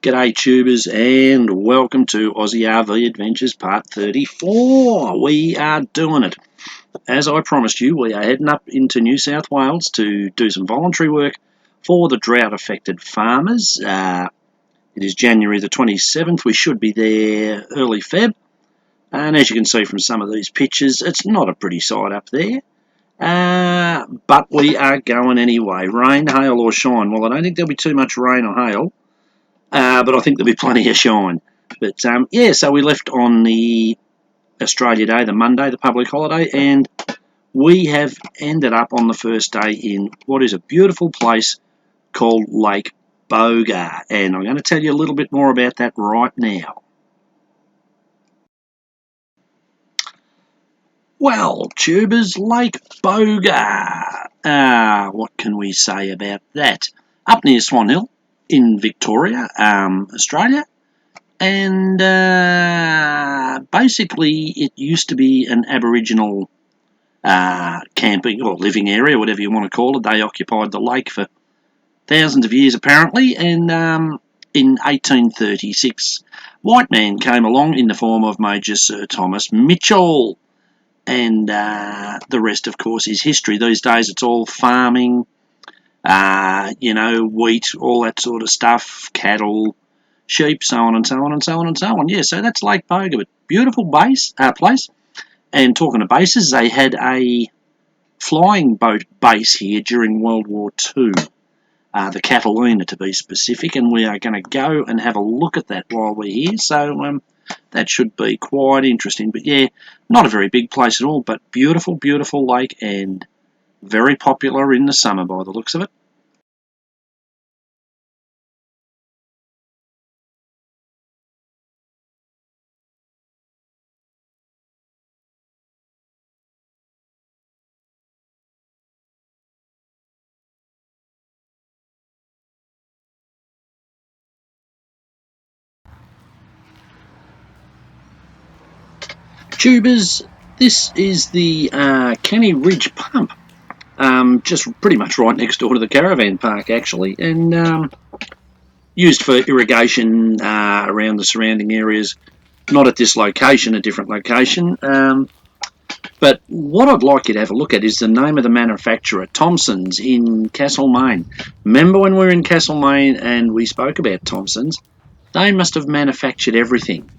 G'day tubers and welcome to Ozzie RV Adventures Part 34. We are doing it. As I promised you, we are heading up into New South Wales to do some voluntary work for the drought affected farmers. It is January the 27th. We should be there early Feb. And as you can see from some of these pictures, it's not a pretty sight up there. But we are going anyway. Rain, hail or shine. Well, I don't think there'll be too much rain or hail. But I think there'll be plenty of shine. But yeah, so we left on the Australia Day, the Monday, the public holiday, and we have ended up on the first day in what is a beautiful place called Lake Boga. And I'm going to tell you a little bit more about that right now. Well, tubers, Lake Boga. What can we say about that? Up near Swan Hill in Victoria, Australia. And basically it used to be an Aboriginal camping or living area, whatever you want to call it. They occupied the lake for thousands of years apparently, and in 1836 white man came along in the form of Major Sir Thomas Mitchell, and the rest of course is history. These days it's all farming, wheat, all that sort of stuff, cattle, sheep, so on and so on and so on and so on. Yeah, so that's Lake Boga, but beautiful place. And talking of bases, they had a flying boat base here during World War II, the Catalina to be specific, and we are going to go and have a look at that while we're here. So that should be quite interesting. But yeah, not a very big place at all, but beautiful, beautiful lake and very popular in the summer by the looks of it. Tubers, this is the Canny Ridge Pump, just pretty much right next door to the caravan park actually, and used for irrigation around the surrounding areas. Not at this location, a different location. But what I'd like you to have a look at is the name of the manufacturer, Thompson's in Castlemaine. Remember when we were in Castlemaine and we spoke about Thompson's? They must have manufactured everything.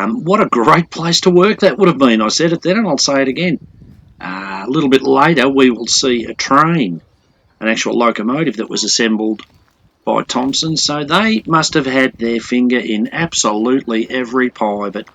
What a great place to work that would have been. I said it then and I'll say it again. A little bit later we will see a train, an actual locomotive that was assembled by Thompson. So they must have had their finger in absolutely every pie. But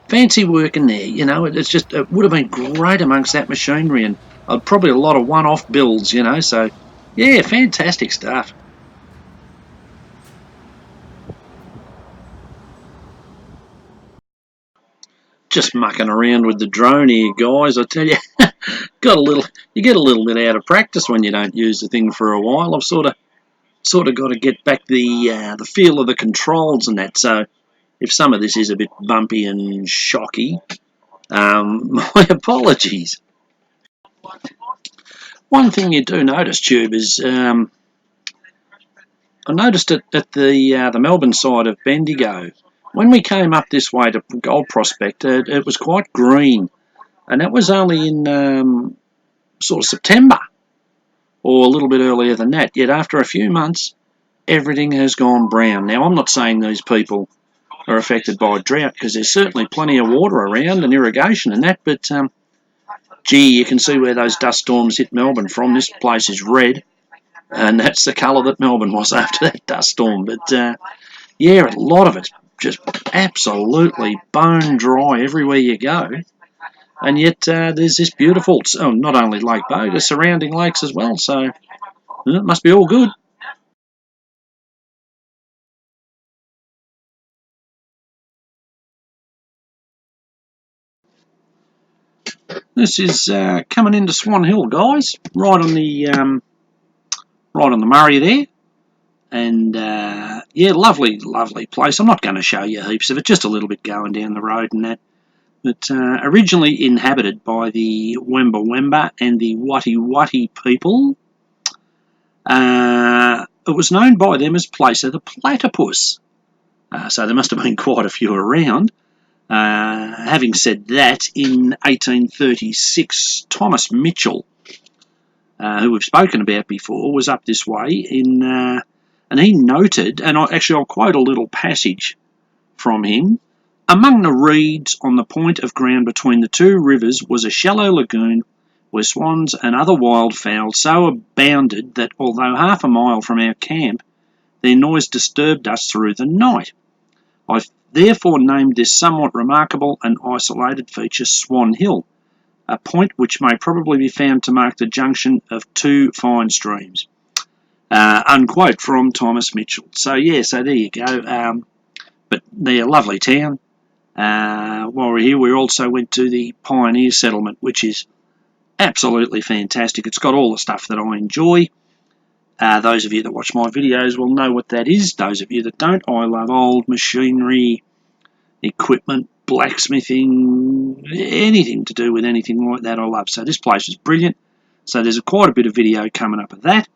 fancy working there, it would have been great amongst that machinery, and probably a lot of one-off builds, so yeah, fantastic stuff. Just mucking around with the drone here, guys. I tell you, you get a little bit out of practice when you don't use the thing for a while. I've sort of got to get back the feel of the controls and that. So if some of this is a bit bumpy and shocky, my apologies. One thing you do notice, Tube, is I noticed it at the Melbourne side of Bendigo. When we came up this way to Gold Prospect, it was quite green, and that was only in sort of September, or a little bit earlier than that. Yet after a few months, everything has gone brown. Now, I'm not saying these people are affected by drought, because there's certainly plenty of water around and irrigation and that, but gee, you can see where those dust storms hit Melbourne from. This place is red, and that's the colour that Melbourne was after that dust storm. But yeah, a lot of it's just absolutely bone dry everywhere you go. And yet there's this beautiful, not only Lake Boga, surrounding lakes as well, so it must be all good. This is coming into Swan Hill, guys, right on the Murray there. And yeah, lovely, lovely place. I'm not going to show you heaps of it, just a little bit going down the road and that. But originally inhabited by the Wemba Wemba and the Wati Wati people. it was known by them as Place of the Platypus. So there must have been quite a few around. Having said that, in 1836, Thomas Mitchell, who we've spoken about before, was up this way and he noted, and I'll quote a little passage from him. Among the reeds on the point of ground between the two rivers was a shallow lagoon where swans and other wildfowl so abounded that, although half a mile from our camp, their noise disturbed us through the night. I therefore named this somewhat remarkable and isolated feature Swan Hill, a point which may probably be found to mark the junction of two fine streams. Unquote from Thomas Mitchell. So there you go. But they're a lovely town. While we're here, we also went to the Pioneer Settlement, which is absolutely fantastic. It's got all the stuff that I enjoy. Those of you that watch my videos will know what that is. Those of you that don't, I love old machinery, equipment, blacksmithing, anything to do with anything like that I love. So this place is brilliant. So there's quite a bit of video coming up of that.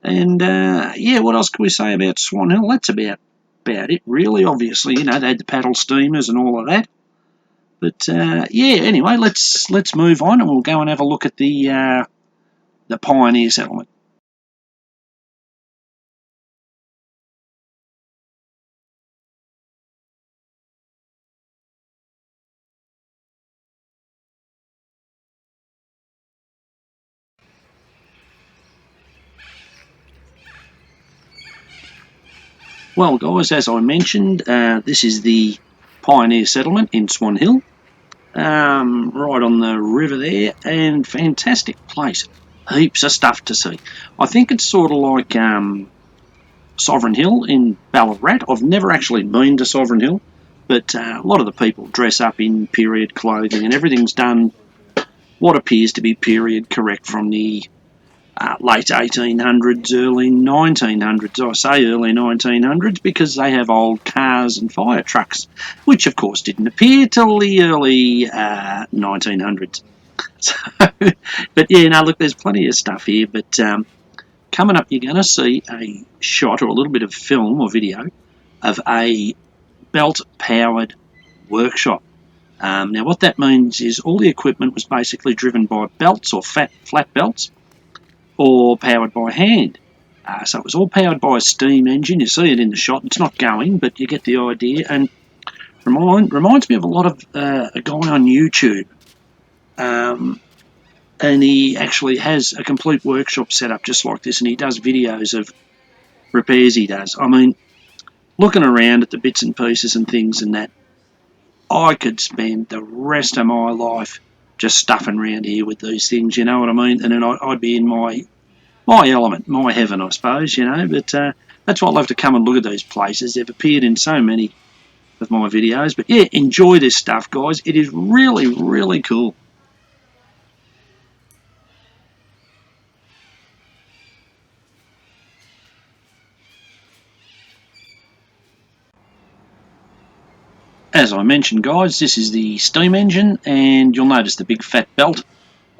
And what else can we say about Swan Hill? That's about it, really. Obviously, they had the paddle steamers and all of that. But anyway, let's move on, and we'll go and have a look at the Pioneer Settlement. Well, guys, as I mentioned, this is the Pioneer Settlement in Swan Hill, right on the river there, and fantastic place. Heaps of stuff to see. I think it's sort of like Sovereign Hill in Ballarat. I've never actually been to Sovereign Hill, but a lot of the people dress up in period clothing, and everything's done what appears to be period correct from the late 1800s, early 1900s. I say early 1900s because they have old cars and fire trucks, which of course didn't appear till the early 1900s. So, but look, there's plenty of stuff here. But coming up, you're going to see a shot or a little bit of film or video of a belt-powered workshop. Now, what that means is all the equipment was basically driven by belts or flat belts, or powered by hand. So it was all powered by a steam engine. You see it in the shot. It's not going, but you get the idea. And reminds me of a lot of a guy on YouTube. And he actually has a complete workshop set up just like this, and he does videos of repairs he does. I mean, looking around at the bits and pieces and things and that, I could spend the rest of my life just stuffing around here with these things, you know what I mean? And then I'd be in my element, my heaven, I suppose, But that's why I love to come and look at these places. They've appeared in so many of my videos. But enjoy this stuff, guys. It is really, really cool. As I mentioned, guys, this is the steam engine, and you'll notice the big fat belt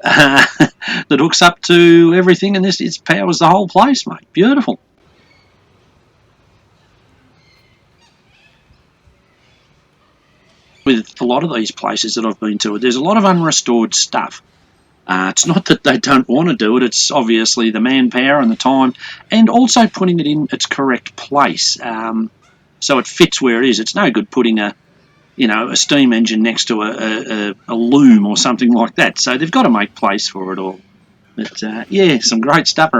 that hooks up to everything, and it powers the whole place, mate. Beautiful. With a lot of these places that I've been to, there's a lot of unrestored stuff. It's not that they don't want to do it, it's obviously the manpower and the time, and also putting it in its correct place so it fits where it is. It's no good putting a steam engine next to a loom or something like that. So they've got to make place for it all. But some great stuff.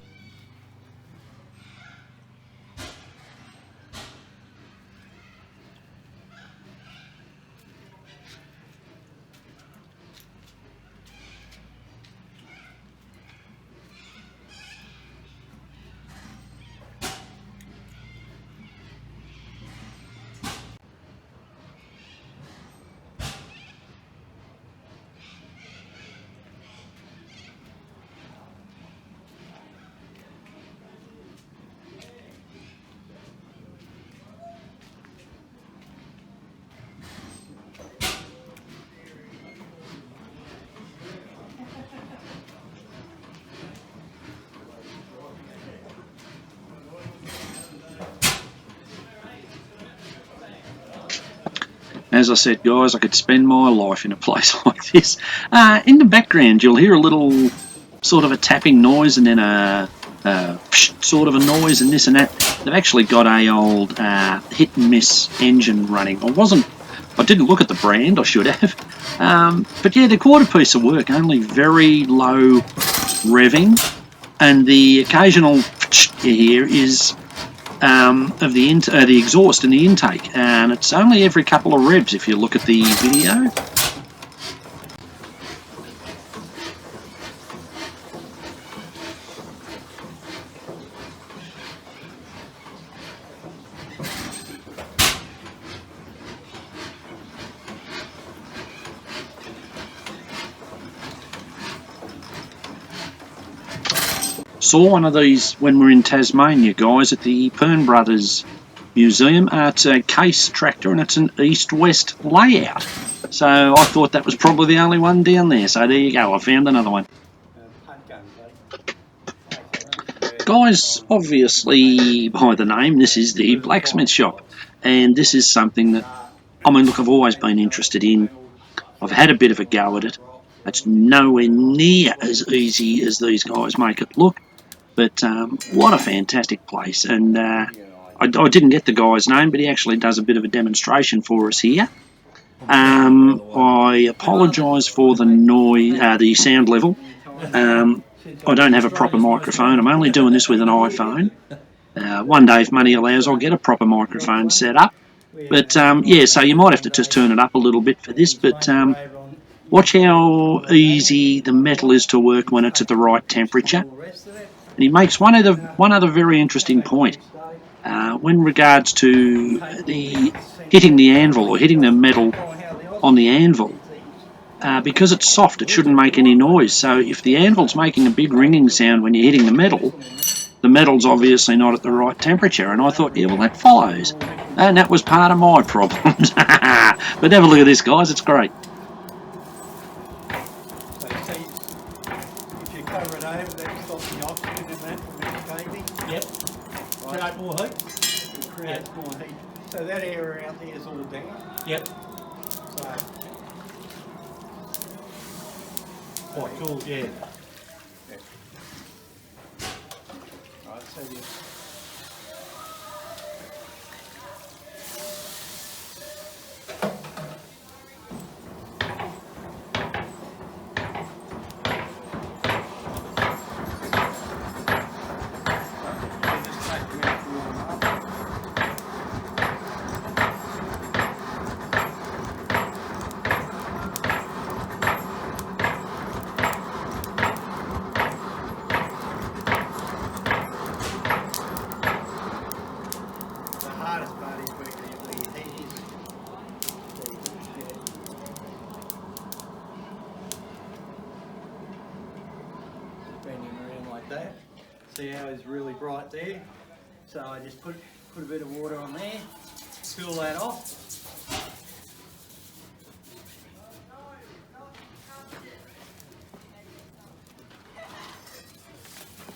As I said, guys, I could spend my life in a place like this. In the background, you'll hear a little sort of a tapping noise and then a sort of a noise and this and that. They've actually got a old hit and miss engine running. I didn't look at the brand, I should have. But yeah, they're quite a piece of work, only very low revving. And the occasional you hear is of the exhaust in the intake, and it's only every couple of revs if you look at the video. Saw one of these when we were in Tasmania, guys, at the Pern Brothers Museum. It's a case tractor and it's an east-west layout. So I thought that was probably the only one down there. So there you go, I found another one. Guys, obviously by the name, this is the blacksmith shop. And this is something that, I mean, look, I've always been interested in. I've had a bit of a go at it. It's nowhere near as easy as these guys make it look. But what a fantastic place. And I didn't get the guy's name, but he actually does a bit of a demonstration for us here. I apologise for the noise, the sound level. I don't have a proper microphone. I'm only doing this with an iPhone. One day, if money allows, I'll get a proper microphone set up. But yeah, so you might have to just turn it up a little bit for this. But watch how easy the metal is to work when it's at the right temperature. And he makes one other very interesting point. When regards to hitting the anvil or hitting the metal on the anvil, because it's soft, it shouldn't make any noise. So if the anvil's making a big ringing sound when you're hitting the metal's obviously not at the right temperature. And I thought, yeah, well, that follows. And that was part of my problems. But have a look at this, guys. It's great. If you cover it over, that stops the oxygen in that from escaping. Yep. Right. Create more heat. It creates more heat. So that area out there is all down. Yep. So. Quite cool, yeah. Yep. Right, so you. That. See how it's really bright there? So I just put a bit of water on there, fill that off.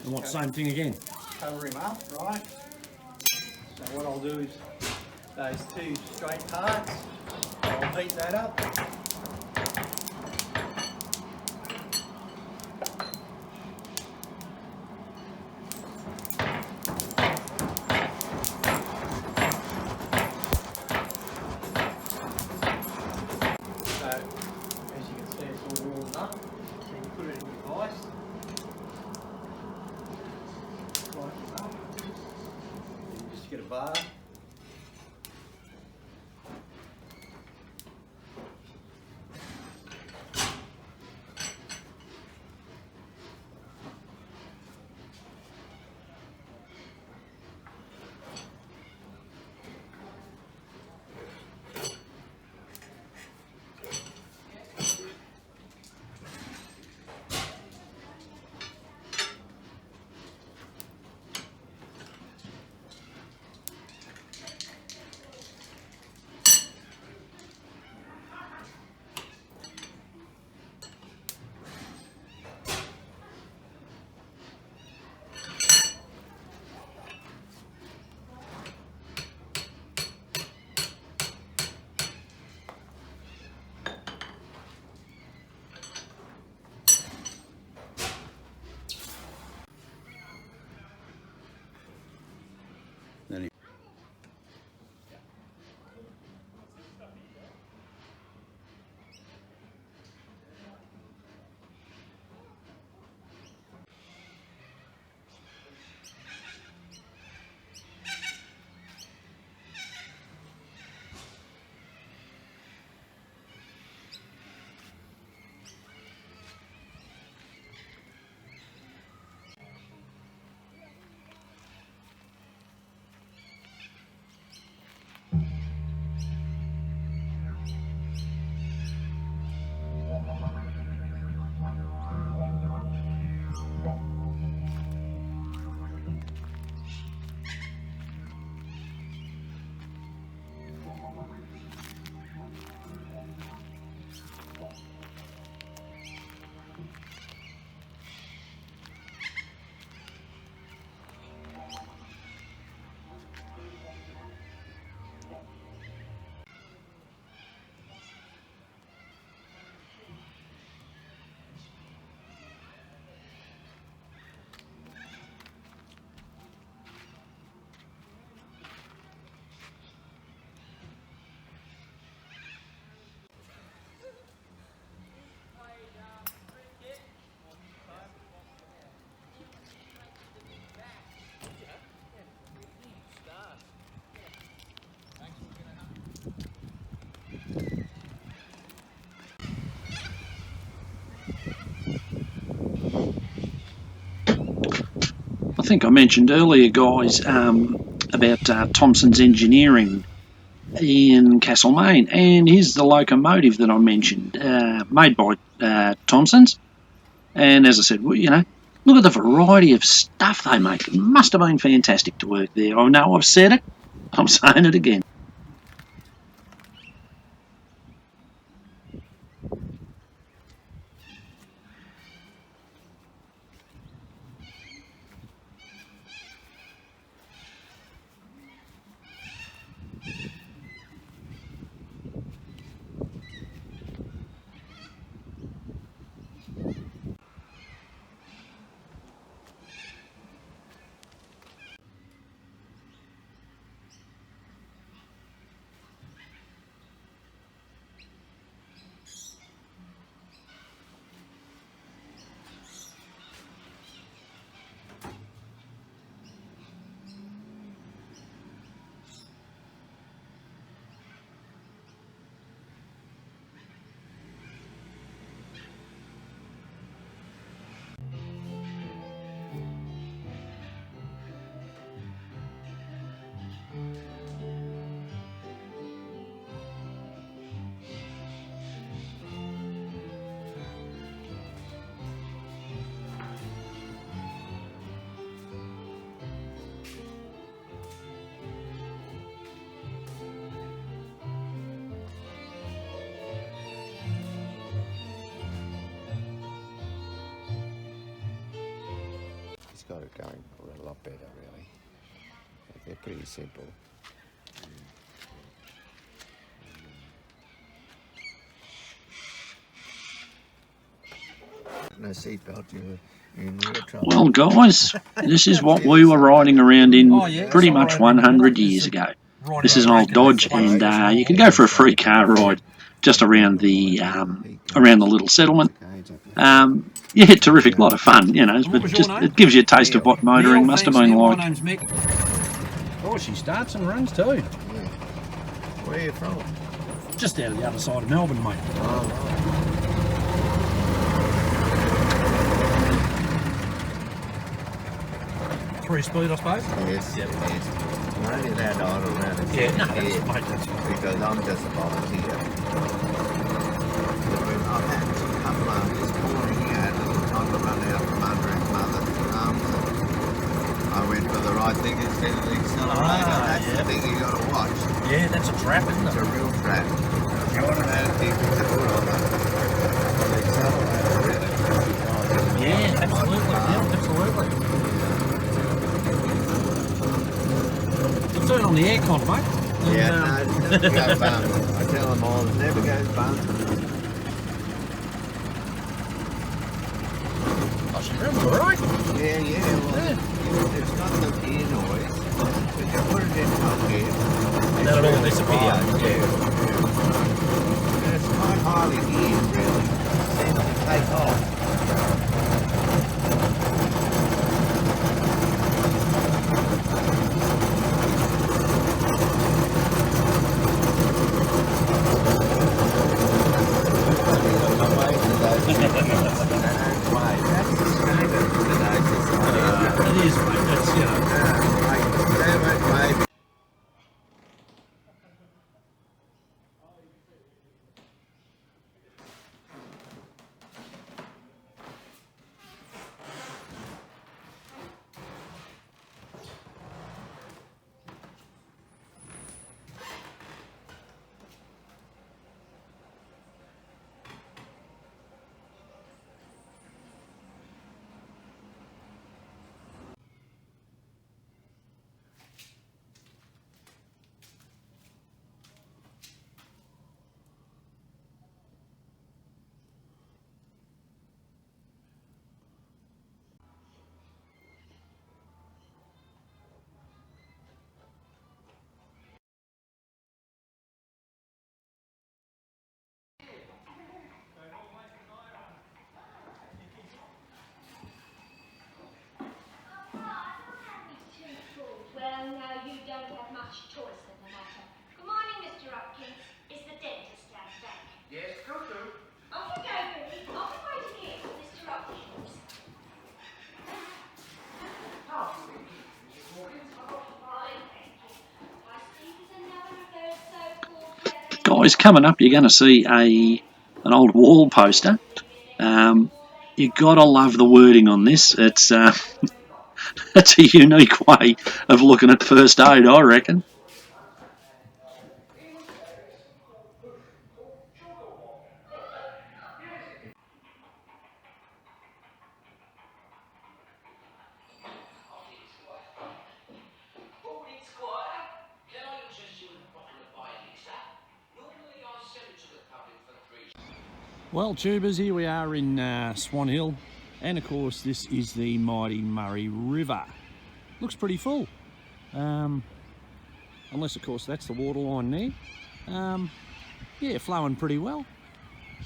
And what, same thing again? Cover him up, right? So what I'll do is those two straight parts, I'll heat that up. Get a bar. think I mentioned earlier, guys, about Thompson's Engineering in Castlemaine, and here's the locomotive that I mentioned, made by Thompson's. And as I said, well, look at the variety of stuff they make. It must have been fantastic to work there. I know I've said it, I'm saying it again. He's got it going a lot better, really. They're pretty simple. No seatbelt, you're in real trouble. Well, guys, this is what we were riding around in pretty much 100 years ago. This is an old Dodge, and you can go for a free car ride just around the little settlement. Yeah, terrific, lot of fun, but just it gives you a taste of what motoring must have been like. My name's Mick. Oh, she starts and runs too. Yeah. Where are you from? Just out of the other side of Melbourne, mate. Oh, right. 3-speed, I suppose? Yes, yes. You're only allowed to idle around it. Yeah, no, that's Because I'm just a volunteer. I've had a couple of this morning, I had a little time to run out from under his mother's arms. I went for the right thing instead of the accelerator. That's the thing you got to watch. Yeah, that's a trap, isn't it? It's a real trap. You want to know things to put on the accelerator, really. Yeah, absolutely. Yeah, absolutely. Turn on the aircon, mate. Yeah, no, it doesn't go bum. I tell them all, it never goes bum. Oh, she runs all right. Yeah, well, it's got the ear noise. If you put it in pocket, That'll all disappear. Yeah. And it's quite highly geared, really. It seems to take off. Guys, coming up, you're going to see an old wall poster. You gotta love the wording on this. It's it's a unique way of looking at first aid, I reckon. Well, tubers, here we are in Swan Hill, and of course this is the mighty Murray River. Looks pretty full, unless of course that's the water line there. Yeah, flowing pretty well,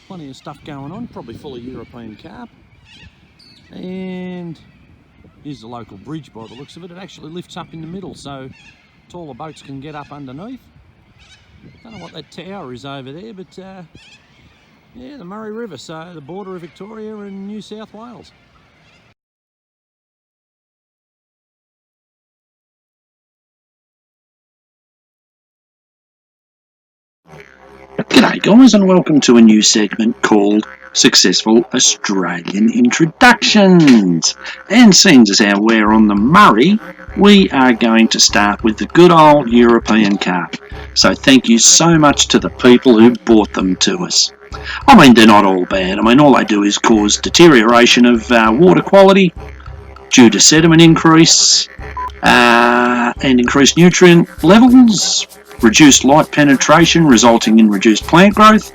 plenty of stuff going on, probably full of European carp. And here's the local bridge by the looks of it. It actually lifts up in the middle so taller boats can get up underneath. Don't know what that tower is over there, but yeah, the Murray River, so the border of Victoria and New South Wales. G'day guys, and welcome to a new segment called Successful Australian Introductions. And seeing as how we're on the Murray, we are going to start with the good old European carp. So thank you so much to the people who brought them to us. I mean, they're not all bad. I mean, all they do is cause deterioration of water quality due to sediment increase and increased nutrient levels, reduced light penetration resulting in reduced plant growth,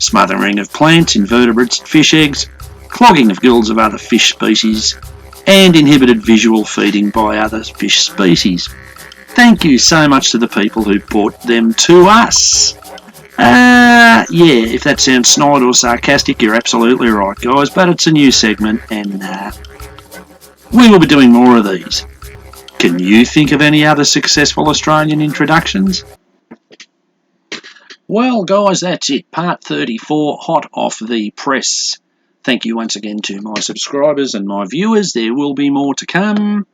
smothering of plants, invertebrates, fish eggs, clogging of gills of other fish species, and inhibited visual feeding by other fish species. Thank you so much to the people who brought them to us. Yeah, if that sounds snide or sarcastic, you're absolutely right, guys, but it's a new segment, and we will be doing more of these. Can you think of any other successful Australian introductions? Well, guys, that's it. Part 34, hot off the press. Thank you once again to my subscribers and my viewers. There will be more to come.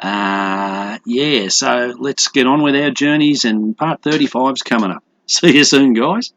Yeah, so let's get on with our journeys, and part 35's coming up. See you soon, guys.